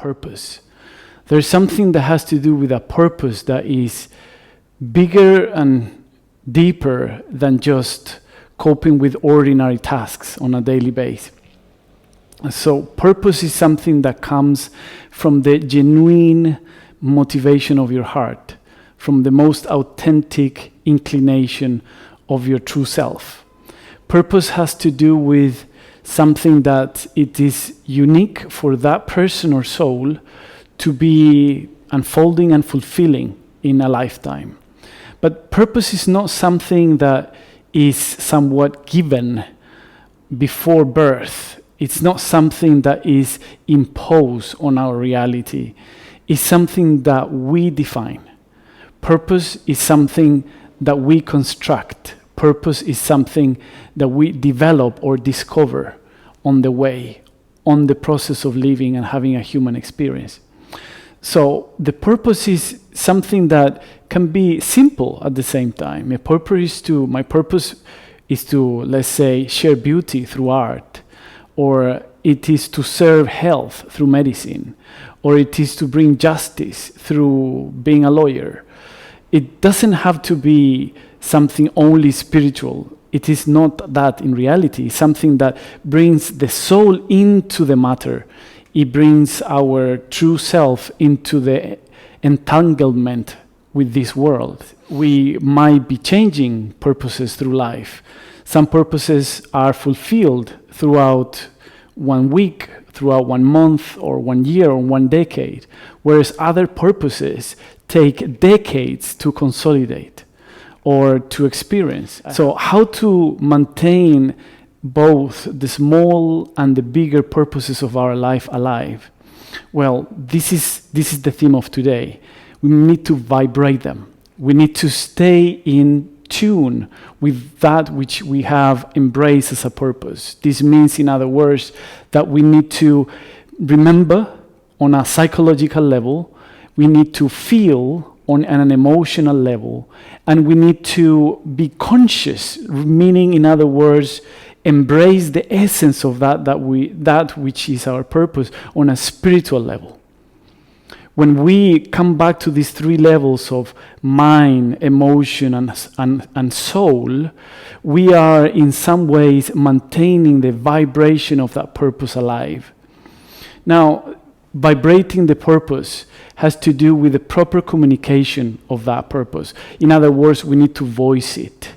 purpose. There's something that has to do with a purpose that is bigger and deeper than just coping with ordinary tasks on a daily basis. So purpose is something that comes from the genuine motivation of your heart, from the most authentic inclination of your true self. Purpose has to do with something that it is unique for that person or soul to be unfolding and fulfilling in a lifetime. But purpose is not something that is somewhat given before birth. It's not something that is imposed on our reality. It's something that we define. Purpose is something that we construct. Purpose is something that we develop or discover on the way, on the process of living and having a human experience. So the purpose is something that can be simple at the same time. My purpose is to, let's say, share beauty through art, or it is to serve health through medicine, or it is to bring justice through being a lawyer. It doesn't have to be something only spiritual. It is not that in reality. It's something that brings the soul into the matter. It brings our true self into the entanglement with this world. We might be changing purposes through life. Some purposes are fulfilled throughout 1 week, throughout 1 month, or 1 year, or 1 decade, whereas other purposes take decades to consolidate or to experience. So how to maintain both the small and the bigger purposes of our life alive? Well, this is the theme of today. We need to vibrate them. We need to stay in tune with that which we have embraced as a purpose. This means, in other words, that we need to remember on a psychological level, we need to feel on an emotional level, and we need to be conscious, meaning, in other words, embrace the essence of that which is our purpose on a spiritual level. When we come back to these 3 levels of mind, emotion, and soul, we are in some ways maintaining the vibration of that purpose alive. Now, vibrating the purpose has to do with the proper communication of that purpose. In other words, we need to voice it.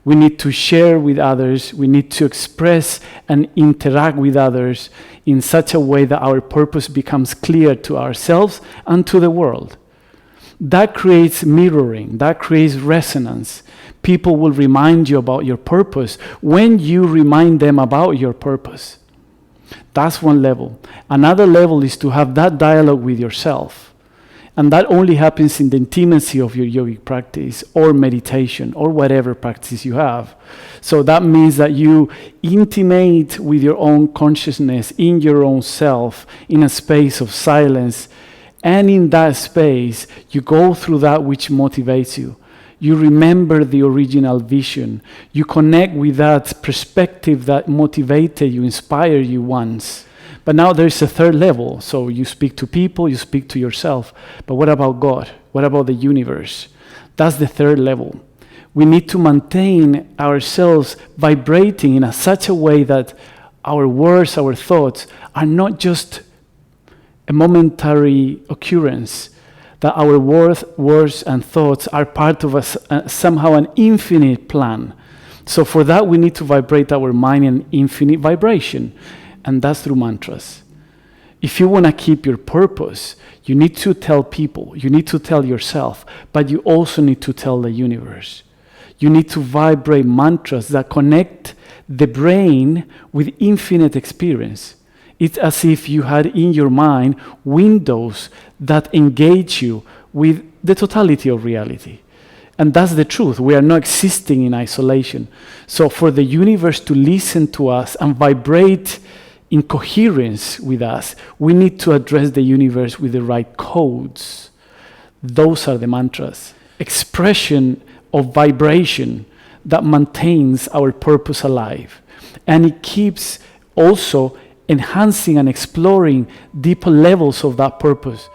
We need to share with others. We need to express and interact with others in such a way that our purpose becomes clear to ourselves and to the world. That creates mirroring. That creates resonance. People will remind you about your purpose when you remind them about your purpose. That's one level. Another level is to have that dialogue with yourself. And that only happens in the intimacy of your yogic practice or meditation or whatever practice you have. So that means that you intimate with your own consciousness in your own self in a space of silence. And in that space, you go through that which motivates you. You remember the original vision. You connect with that perspective that motivated you, inspired you once. But now there's a 3rd level. So you speak to people, you speak to yourself. But what about God? What about the universe? That's the 3rd level. We need to maintain ourselves vibrating in such a way that our words, our thoughts are not just a momentary occurrence, that our words and thoughts are part of somehow an infinite plan. So for that, we need to vibrate our mind in infinite vibration. And that's through mantras. If you want to keep your purpose, you need to tell people, you need to tell yourself, but you also need to tell the universe. You need to vibrate mantras that connect the brain with infinite experience. It's as if you had in your mind windows that engage you with the totality of reality. And that's the truth. We are not existing in isolation. So for the universe to listen to us and vibrate in coherence with us, we need to address the universe with the right codes. Those are the mantras. Expression of vibration that maintains our purpose alive. And it keeps also enhancing and exploring deeper levels of that purpose.